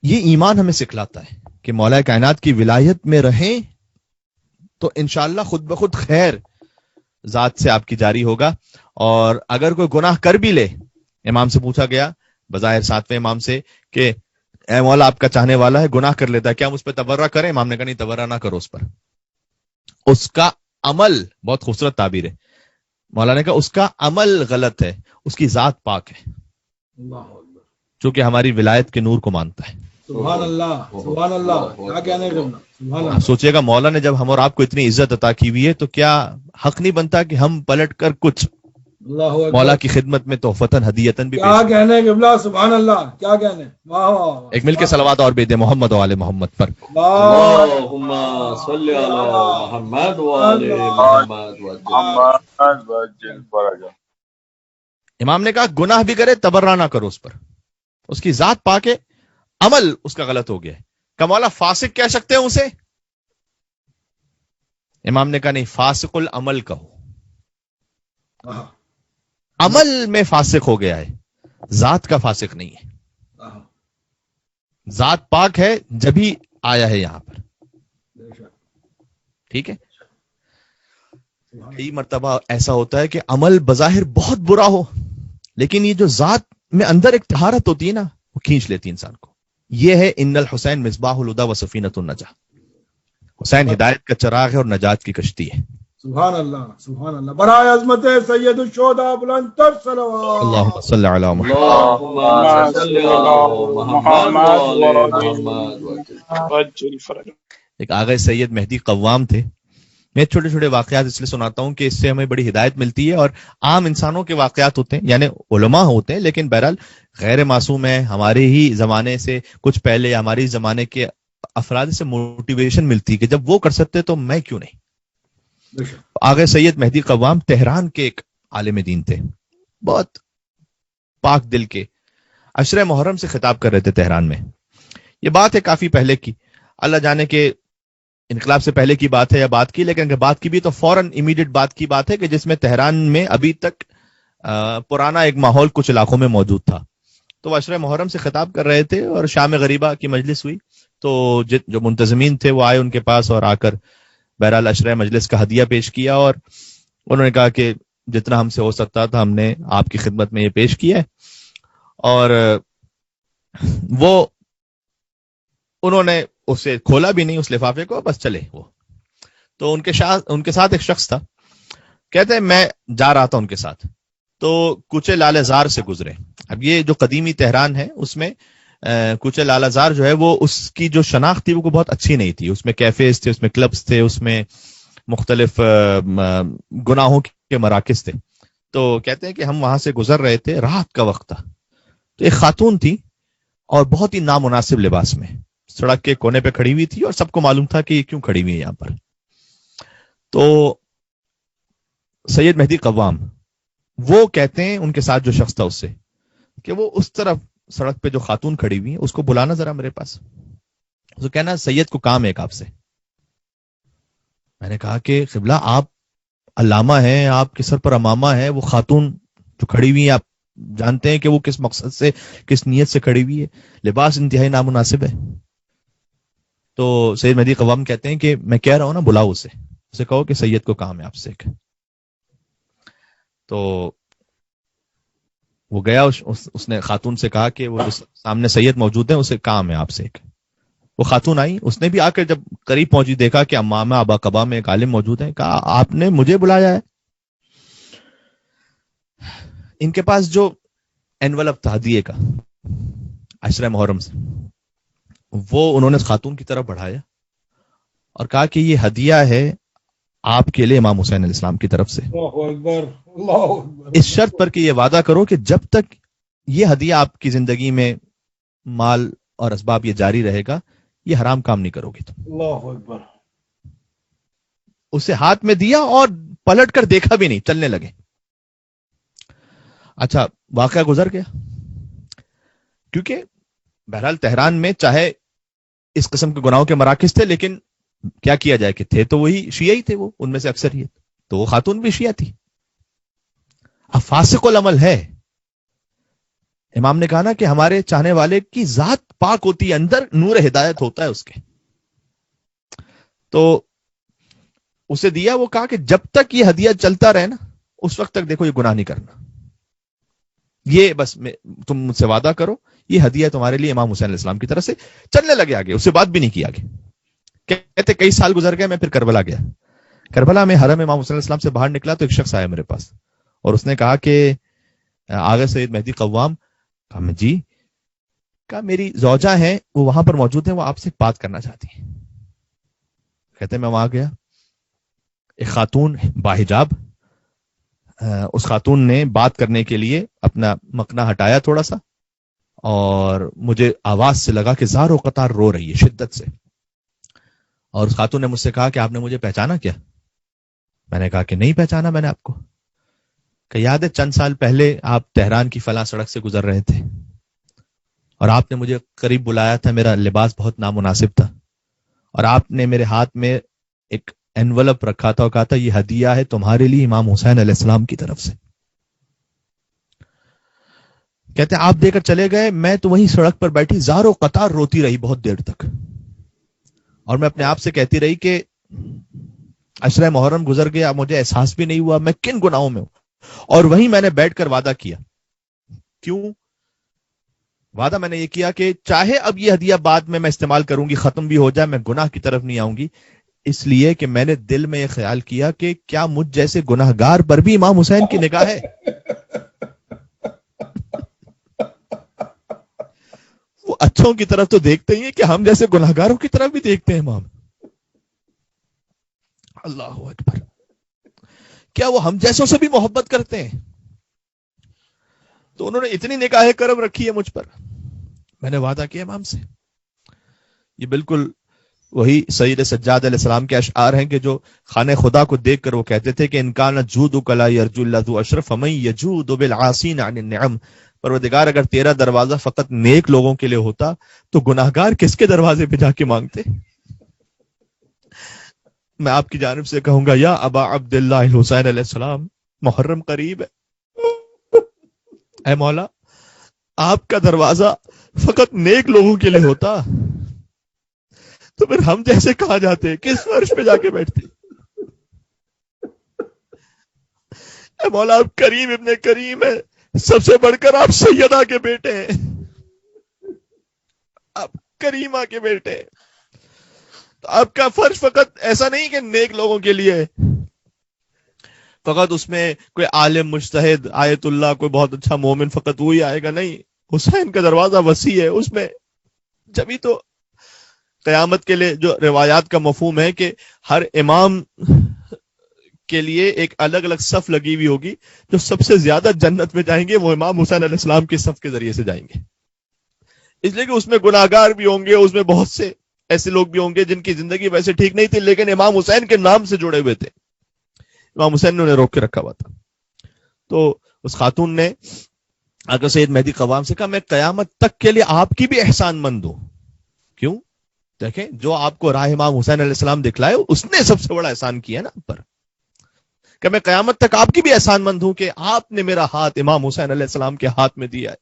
یہ ایمان ہمیں سکھلاتا ہے کہ مولا کائنات کی ولایت میں رہیں تو انشاءاللہ خود بخود خیر ذات سے آپ کی جاری ہوگا. اور اگر کوئی گناہ کر بھی لے، امام سے پوچھا گیا بظاہر ساتویں امام سے کہ اے مولا آپ کا چاہنے والا ہے، گناہ کر لیتا ہے، کیا ہم اس پہ تبرہ کریں؟ امام نے کہا نہیں، تبرہ نہ کرو اس پر. اس کا عمل، بہت خوبصورت تعبیر ہے، مولا نے کہا اس کا عمل غلط ہے، اس کی ذات پاک ہے، چونکہ ہماری ولایت کے نور کو مانتا ہے. سبحان اللہ، سبحان اللہ، کیا کہنے کا سبحان آپ اللہ. سوچئے گا مولا نے جب ہم اور آپ کو اتنی عزت عطا کی ہوئی ہے تو کیا حق نہیں بنتا کہ ہم پلٹ کر کچھ اللہ اکبر. مولا کی خدمت میں تحفتاً ہدیتاً بھی کیا پیش؟ کہنے قبلہ، سبحان اللہ، کیا کہنے. واہ واہ واہ. ایک مل کے صلوات اور بھیج دیں محمد و آل محمد پر. اللهم صل على محمد وآل محمد وجل فرجا. امام نے کہا گناہ بھی کرے تبرہ نہ کرو اس پر، اس کی ذات پاک ہے، عمل اس کا غلط ہو گیا ہے. کہ مولا فاسق کہہ سکتے ہیں اسے؟ امام نے کہا نہیں، فاسق العمل کہو، عمل میں فاسق ہو گیا ہے، ذات کا فاسق نہیں ہے. ذات پاک ہے جبھی آیا ہے یہاں پر. ٹھیک ہے. کئی مرتبہ ایسا ہوتا ہے کہ عمل بظاہر بہت برا ہو، لیکن یہ جو ذات میں اندر ایک طہارت ہوتی ہے نا، وہ کھینچ لیتی ہے انسان کو. یہ ہے ان الحسین مصباح الہدی و سفینۃ النجاہ. حسین ہدایت کا چراغ ہے اور نجات کی کشتی ہے. سبحان اللہ، سبحان اللہ. برائے عظمت سید الشہداء بلند تر صلوات. اللہم صلی علی محمد. اللهم صل على محمد وآل محمد وجل فرجا. ایک آغا سید مہدی قوام تھے. میں چھوٹے چھوٹے واقعات اس لیے سناتا ہوں کہ اس سے ہمیں بڑی ہدایت ملتی ہے، اور عام انسانوں کے واقعات ہوتے ہیں، یعنی علماء ہوتے ہیں لیکن بہرحال غیر معصوم ہیں. ہمارے ہی زمانے سے کچھ پہلے ہماری زمانے کے افراد سے موٹیویشن ملتی کہ جب وہ کر سکتے تو میں کیوں نہیں. آغا سید مہدی قوام تہران کے ایک عالم دین تھے، بہت پاک دل کے. عشرہ محرم سے خطاب کر رہے تھے تہران میں. یہ بات ہے کافی پہلے کی، اللہ جانے کہ انقلاب سے پہلے کی بات ہے یا بات کی، لیکن اگر بات کی بھی تو فوراً امیڈیٹ بات کی بات ہے کہ جس میں تہران میں ابھی تک پرانا ایک ماحول کچھ علاقوں میں موجود تھا. تو وہ عشرہ محرم سے خطاب کر رہے تھے اور شام غریبہ کی مجلس ہوئی، تو جو منتظمین تھے وہ آئے ان کے پاس اور آ کر بہرحال عشرہ مجلس کا ہدیہ پیش کیا، اور انہوں نے کہا کہ جتنا ہم سے ہو سکتا تھا ہم نے آپ کی خدمت میں یہ پیش کیا ہے. اور وہ انہوں نے اسے کھولا بھی نہیں اس لفافے کو، بس چلے وہ. تو ان کے ساتھ ایک شخص تھا، کہتے ہیں میں جا رہا تھا ان کے ساتھ، تو کوچے لال زار سے گزرے. اب یہ جو قدیمی تہران ہے اس میں کوچے لال زار جو ہے وہ اس کی جو شناخت تھی وہ بہت اچھی نہیں تھی. اس میں کیفیز تھے، اس میں کلبز تھے، اس میں مختلف گناہوں کے مراکز تھے. تو کہتے ہیں کہ ہم وہاں سے گزر رہے تھے، رات کا وقت تھا، تو ایک خاتون تھی اور بہت ہی نامناسب لباس میں سڑک کے کونے پہ کھڑی ہوئی تھی، اور سب کو معلوم تھا کہ یہ کیوں کھڑی ہوئی ہے یہاں پر. تو سید مہدی قوام وہ کہتے ہیں ان کے ساتھ جو شخص تھا اس سے کہ وہ اس طرف سڑک پہ جو خاتون کھڑی ہوئی ہے اس کو بلانا ذرا میرے پاس. تو کہنا سید کو کام ہے ایک آپ سے. میں نے کہا کہ قبلہ آپ علامہ ہیں، آپ کے سر پر امامہ ہے، وہ خاتون جو کھڑی ہوئی ہے آپ جانتے ہیں کہ وہ کس مقصد سے کس نیت سے کھڑی ہوئی ہے، لباس انتہائی نامناسب ہے. تو سید مہدی قوام کہتے ہیں کہ میں کہہ رہا ہوں نا بلاؤ اسے کہو کہ سید کو کام ہے آپ سے. تو وہ گیا، اس نے خاتون سے کہا کہ وہ سامنے سید موجود ہیں، اسے کام ہے آپ سے ایک. وہ خاتون آئی، اس نے بھی آ کر جب قریب پہنچی دیکھا کہ امامہ ابا قبا میں ایک عالم موجود ہیں. کہا آپ نے مجھے بلایا ہے؟ ان کے پاس جو انویلپ تھا ہدیے کا عشرہ محرم سے، وہ انہوں نے خاتون کی طرف بڑھایا اور کہا کہ یہ ہدیہ ہے آپ کے لیے امام حسین علیہ السلام کی طرف سے. اللہ اکبر، اللہ اکبر. اس شرط پر کہ یہ وعدہ کرو کہ جب تک یہ ہدیہ آپ کی زندگی میں مال اور اسباب یہ جاری رہے گا یہ حرام کام نہیں کرو گی تم. اللہ اکبر. اسے ہاتھ میں دیا اور پلٹ کر دیکھا بھی نہیں، چلنے لگے. اچھا واقعہ گزر گیا، کیونکہ بہرحال تہران میں چاہے اس قسم کے گناہوں کے مراکز تھے لیکن کیا کیا جائے کہ تھے تو وہی شیعہ ہی تھے، وہ ان میں سے اکثریت. تو وہ خاتون بھی شیعہ تھی. اب فاسق العمل ہے. امام نے کہا نا کہ ہمارے چاہنے والے کی ذات پاک ہوتی ہے, اندر نور ہدایت ہوتا ہے اس کے. تو اسے دیا, وہ کہا کہ جب تک یہ ہدیہ چلتا رہے نا اس وقت تک دیکھو یہ گناہ نہیں کرنا, یہ بس تم مجھ سے وعدہ کرو یہ ہدیہ تمہارے لیے امام حسین علیہ السلام کی طرف سے. چلنے لگے آگے, اس سے بات بھی نہیں کی آگے. کہتے کئی سال گزر گئے, میں پھر کربلا گیا. کربلا میں حرم امام حسین علیہ السلام سے باہر نکلا تو ایک شخص آیا میرے پاس اور اس نے کہا کہ آغا سید مہدی قوام. کہا میں جی. کہا میری زوجہ ہیں وہ وہاں پر موجود ہیں, وہ آپ سے بات کرنا چاہتی ہیں. کہتے میں وہاں گیا, ایک خاتون باحجاب, اس خاتون نے بات کرنے کے لیے اپنا مکنا ہٹایا تھوڑا سا اور مجھے آواز سے لگا کہ زار و قطار رو رہی ہے شدت سے. اور اس خاتون نے مجھ سے کہا کہ آپ نے مجھے پہچانا کیا؟ میں نے کہا کہ نہیں پہچانا میں نے آپ کو. کہ یاد ہے چند سال پہلے آپ تہران کی فلاں سڑک سے گزر رہے تھے اور آپ نے مجھے قریب بلایا تھا, میرا لباس بہت نامناسب تھا اور آپ نے میرے ہاتھ میں ایک انویلپ رکھا تھا اور کہا تھا یہ ہدیہ ہے تمہارے لیے امام حسین علیہ السلام کی طرف سے. کہتے ہیں آپ دے کر چلے گئے, میں تو وہیں سڑک پر بیٹھی زار و قطار روتی رہی بہت دیر تک, اور میں اپنے آپ سے کہتی رہی کہ عشرہ محرم گزر گیا, مجھے احساس بھی نہیں ہوا میں کن گناہوں میں ہوں. اور وہیں میں نے بیٹھ کر وعدہ کیا. کیوں وعدہ میں نے یہ کیا کہ چاہے اب یہ ہدیہ بعد میں استعمال کروں گی, ختم بھی ہو جائے, میں گناہ کی طرف نہیں آؤں گی, اس لیے کہ میں نے دل میں یہ خیال کیا کہ کیا مجھ جیسے گناہگار پر بھی امام حسین کی نگاہ ہے. وہ اچھوں کی طرف تو دیکھتے ہی ہیں کہ ہم جیسے گناہگاروں کی طرف بھی دیکھتے ہیں امام. اللہ اکبر, کیا وہ ہم جیسوں سے بھی محبت کرتے ہیں؟ تو انہوں نے اتنی نگاہ کرم رکھی ہے مجھ پر. میں نے وعدہ کیا امام سے. یہ بالکل وہی سید سجاد علیہ السلام کے اشعار ہیں کہ جو خانہ خدا کو دیکھ کر وہ کہتے تھے کہ انکان جودک لا یرجو اللہ ذو اشرف فمن یجود بالعاصین عن النعم. پروردگار اگر تیرا دروازہ فقط نیک لوگوں کے لیے ہوتا تو گناہگار کس کے دروازے پہ جا کے مانگتے؟ میں آپ کی جانب سے کہوں گا یا ابا عبداللہ الحسین علیہ السلام, محرم قریب ہے, اے مولا آپ کا دروازہ فقط نیک لوگوں کے لیے ہوتا تو پھر ہم جیسے کہاں جاتے, کس فرش پہ جا کے بیٹھتے؟ اے مولا آپ کریم ابن کریم ہے, سب سے بڑھ کر آپ سیدہ کے بیٹے ہیں, آپ کریمہ کے بیٹے ہیں, تو آپ کا فرش فقط ایسا نہیں کہ نیک لوگوں کے لیے فقط اس میں کوئی عالم مجتہد آیت اللہ کوئی بہت اچھا مومن فقط وہی آئے گا, نہیں. حسین کا دروازہ وسیع ہے, اس میں جبھی تو قیامت کے لیے جو روایات کا مفہوم ہے کہ ہر امام کے لیے ایک الگ الگ صف لگی ہوئی ہوگی, جو سب سے زیادہ جنت میں جائیں گے وہ امام حسین علیہ السلام کی صف کے ذریعے سے جائیں گے. اس لیے کہ اس میں گناہگار بھی ہوں گے, اس میں بہت سے ایسے لوگ بھی ہوں گے جن کی زندگی ویسے ٹھیک نہیں تھی لیکن امام حسین کے نام سے جڑے ہوئے تھے, امام حسین نے انہیں روک کے رکھا ہوا تھا. تو اس خاتون نے آقا سید مہدی قوام سے کہا میں قیامت تک کے لیے آپ کی بھی احسان مند ہوں. کیوں؟ دیکھیں جو آپ کو راہ امام حسین علیہ السلام دکھلائے اس نے سب سے بڑا احسان کیا نا آپ پر, کہ میں قیامت تک آپ کی بھی احسان مند ہوں کہ آپ نے میرا ہاتھ امام حسین علیہ السلام کے ہاتھ میں دیا ہے.